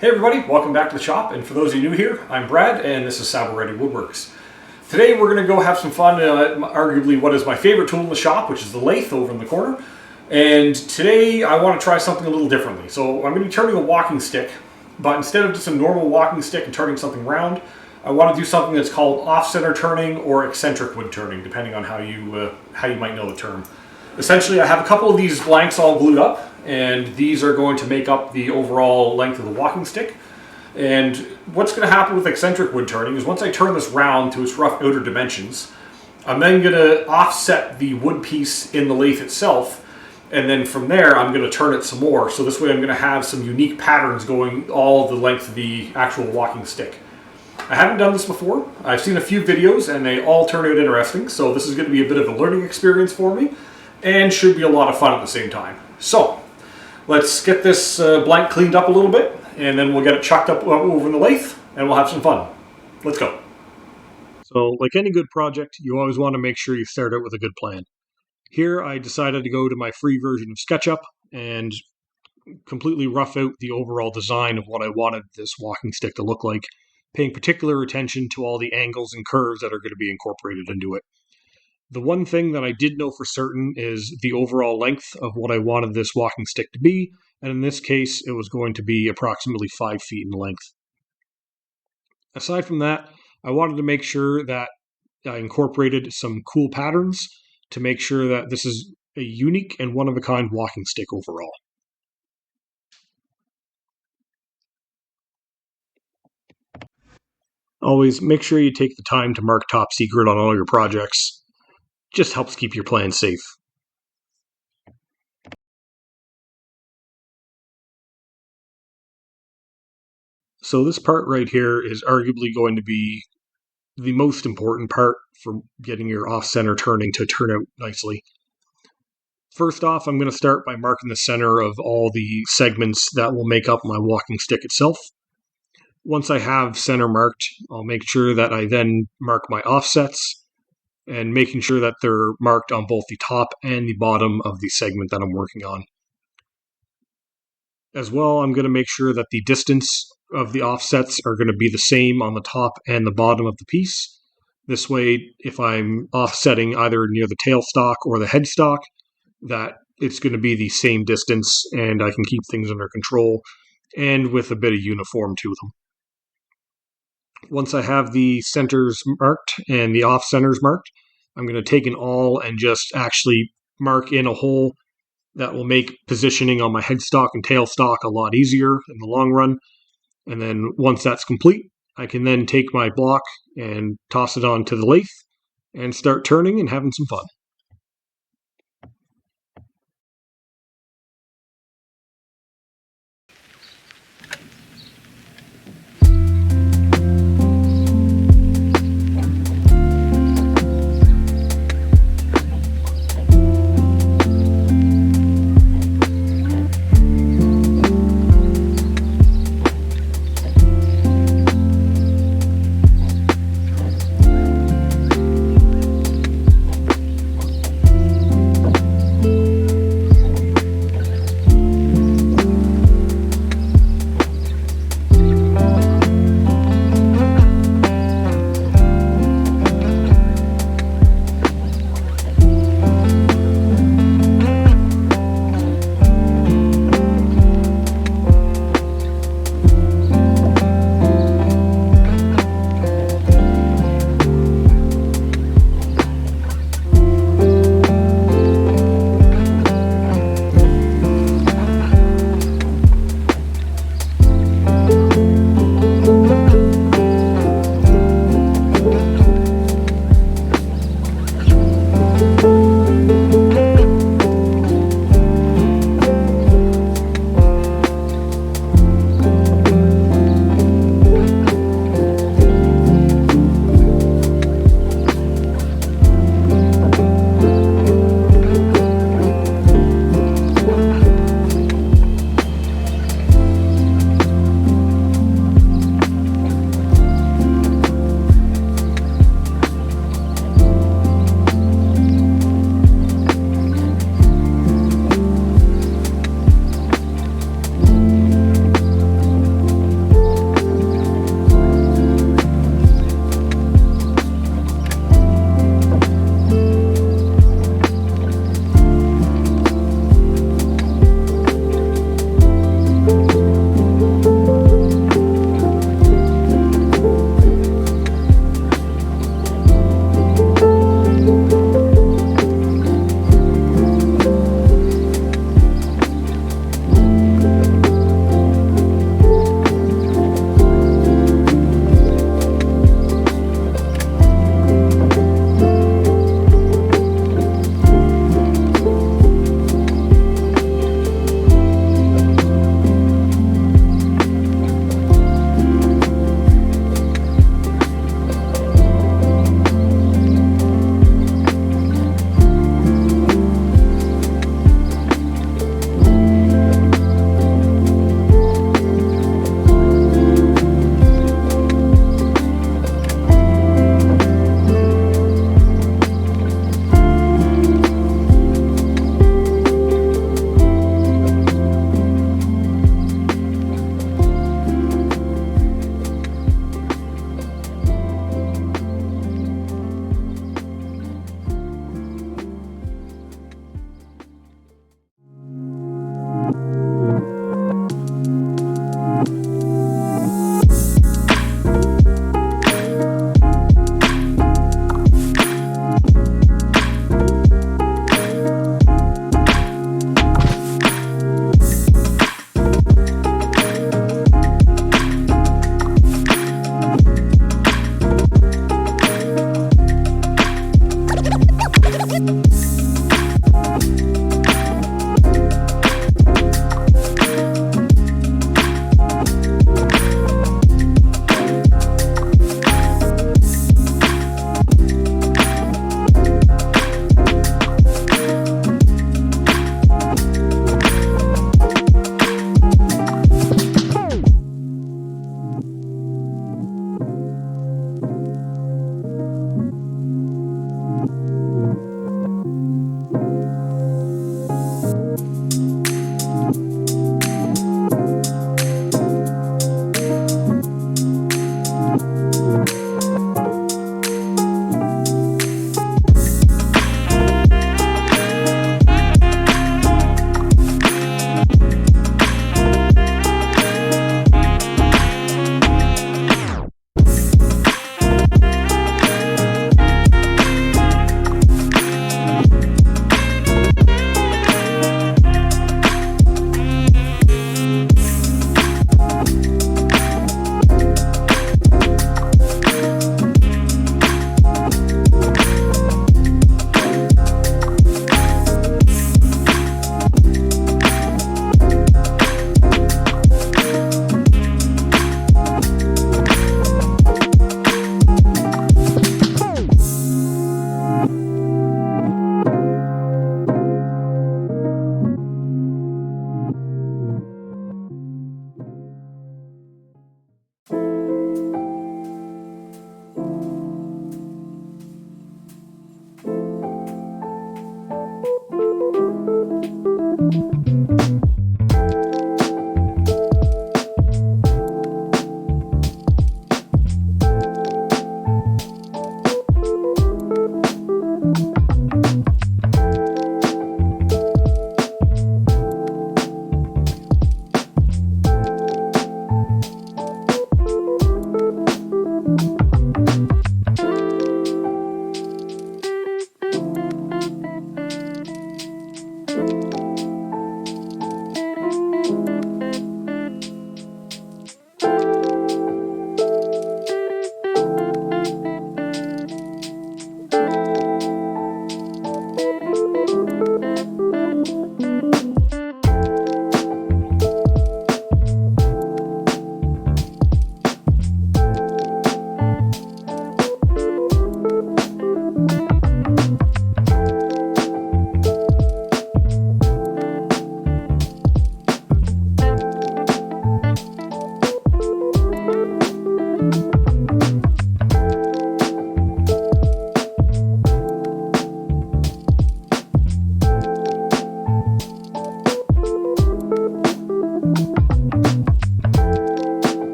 Hey everybody, welcome back to the shop, and for those of you new here, I'm Brad, and this is Sabot Woodworks. Today we're going to go have some fun, arguably what is my favorite tool in the shop, which is the lathe over in the corner. And today I want to try something a little differently. So I'm going to be turning a walking stick, but instead of just a normal walking stick and turning something round, I want to do something that's called off-center turning or eccentric wood turning, depending on how you might know the term. Essentially, I have a couple of these blanks all glued up, and these are going to make up the overall length of the walking stick. And what's going to happen with eccentric wood turning is once I turn this round to its rough outer dimensions, I'm then going to offset the wood piece in the lathe itself, and then from there I'm going to turn it some more. So this way I'm going to have some unique patterns going all the length of the actual walking stick. I haven't done this before. I've seen a few videos and they all turn out interesting, so this is going to be a bit of a learning experience for me and should be a lot of fun at the same time. So let's get this blank cleaned up a little bit, and then we'll get it chucked up over in the lathe, and we'll have some fun. Let's go. So, like any good project, you always want to make sure you start out with a good plan. Here, I decided to go to my free version of SketchUp and completely rough out the overall design of what I wanted this walking stick to look like, paying particular attention to all the angles and curves that are going to be incorporated into it. The one thing that I did know for certain is the overall length of what I wanted this walking stick to be, and in this case, it was going to be approximately 5 feet in length. Aside from that, I wanted to make sure that I incorporated some cool patterns to make sure that this is a unique and one-of-a-kind walking stick overall. Always make sure you take the time to mark top secret on all your projects. Just helps keep your plan safe. So this part right here is arguably going to be the most important part for getting your off-center turning to turn out nicely. First off, I'm going to start by marking the center of all the segments that will make up my walking stick itself. Once I have center marked, I'll make sure that I then mark my offsets, and making sure that they're marked on both the top and the bottom of the segment that I'm working on. As well, I'm going to make sure that the distance of the offsets are going to be the same on the top and the bottom of the piece. This way, if I'm offsetting either near the tailstock or the headstock, that it's going to be the same distance and I can keep things under control and with a bit of uniform to them. Once I have the centers marked and the off-centers marked, I'm going to take an awl and just actually mark in a hole that will make positioning on my headstock and tailstock a lot easier in the long run. And then once that's complete, I can then take my block and toss it onto the lathe and start turning and having some fun.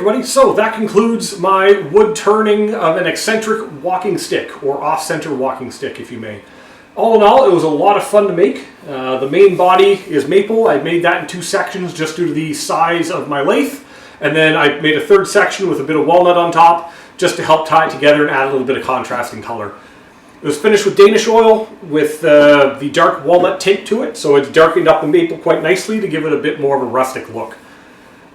everybody, so that concludes my wood turning of an eccentric walking stick, or off-center walking stick, if you may. All in all, it was a lot of fun to make. The main body is maple. I made that in 2 sections just due to the size of my lathe. And then I made a 3rd section with a bit of walnut on top, just to help tie it together and add a little bit of contrasting color. It was finished with Danish oil with the dark walnut tint to it, so it's darkened up the maple quite nicely to give it a bit more of a rustic look.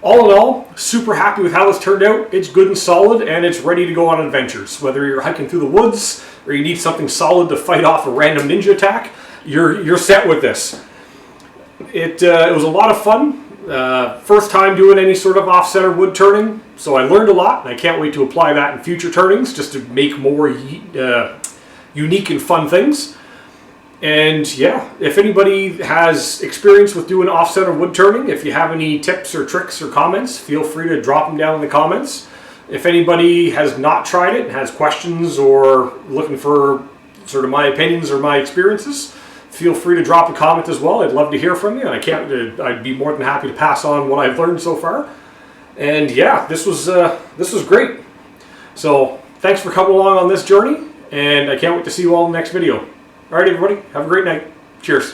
All in all, super happy with how this turned out. It's good and solid, and it's ready to go on adventures. Whether you're hiking through the woods, or you need something solid to fight off a random ninja attack, you're set with this. It was a lot of fun. First time doing any sort of off-center wood turning, so I learned a lot, and I can't wait to apply that in future turnings, just to make more unique and fun things. And yeah, if anybody has experience with doing off-center wood turning, if you have any tips or tricks or comments, feel free to drop them down in the comments. If anybody has not tried it and has questions or looking for sort of my opinions or my experiences, feel free to drop a comment as well. I'd love to hear from you. I'd be more than happy to pass on what I've learned so far. And yeah, this was great. So thanks for coming along on this journey, and I can't wait to see you all in the next video. All right, everybody, have a great night. Cheers.